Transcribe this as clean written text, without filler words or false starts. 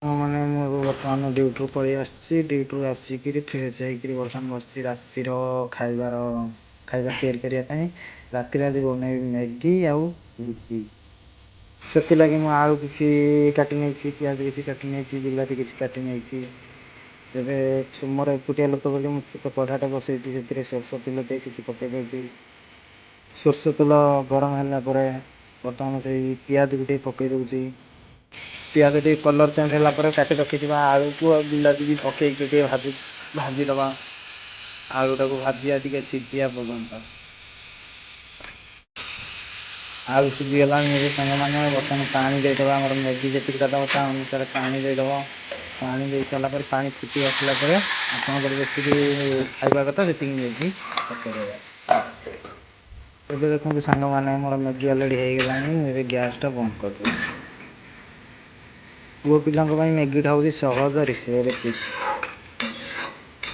ମାନେ ମୁଁ ବର୍ତ୍ତମାନ ଡ୍ୟୁଟିରୁ ପଳେଇ ଆସିଛି। ଡ୍ୟୁଟିରୁ ଆସିକିରି ଫ୍ରେଶ୍ ହେଇକିରି ବର୍ତ୍ତମାନ ବସିଛି ରାତିର ଖାଇବା ତିଆରି କରିବା ପାଇଁ। ରାତିରେ ଆଜି ବନେଇବି ମ୍ୟାଗି ଆଉ ରୁଟି। ସେଥିଲାଗି ମୁଁ ଆଳୁ କିଛି କାଟି ନେଇଛି, ପିଆଜ କିଛି କାଟି ନେଇଛି, ବିଲାତି କିଛି କାଟି ନେଇଛି। ତେବେ ମୋର ଏକୁଟିଆ ଲୋକ ବୋଲି ମୁଁ ତ କଢ଼ାଟା ବସେଇଛି, ସେଥିରେ ସୋରିଷ ତେଲ ଦେଇ କିଛି ପକାଇଦେବି। ସୋରିଷ ତେଲ ଗରମ ହେଲା ପରେ ବର୍ତ୍ତମାନ ସେଇ ପିଆଜକୁ ଟିକେ ପକାଇ ଦେଉଛି। ପିଆଜ ଟିକେ କଲର୍ ଚେଞ୍ଜ ହେଲା ପରେ କାଟି ରଖିଥିବା ଆଳୁକୁ ଆଉ ବିଲାତିକି ପକାଇକି ଟିକେ ଭାଜିଦେବା। ଆଳୁଟାକୁ ଭାଜିବା ଟିକେ ସିଝିବା ପର୍ଯ୍ୟନ୍ତ। ଆଳୁ ସିଝିଗଲାଣି ଏବେ ସାଙ୍ଗମାନେ, ବର୍ତ୍ତମାନ ପାଣି ଦେଇଦେବା। ଆମର ମ୍ୟାଗି ଯେତିକିଟା ଦେବ ତା ଅନୁସାରେ ପାଣି ଦେଇଦେବ। ପାଣି ଦେଇ ସାରିଲା ପରେ ପାଣି ଫୁଟି ଆସିଲା ପରେ ଆପଣଙ୍କର ଯେତିକି ଖାଇବା କଥା ସେତିକି ମ୍ୟାଗି ପକାଇଦେବେ। ଏବେ ଦେଖନ୍ତୁ ସାଙ୍ଗମାନେ, ମୋର ମ୍ୟାଗି ଅଲରେଡ଼ି ହେଇଗଲାଣି। ଏବେ ଗ୍ୟାସ୍ଟା ବନ୍ଦ କରିଦେଉଛି। ପୁଅ ପିଲାଙ୍କ ପାଇଁ ମ୍ୟାଗିଟା ହେଉଛି ସହଜ ରେସିପି।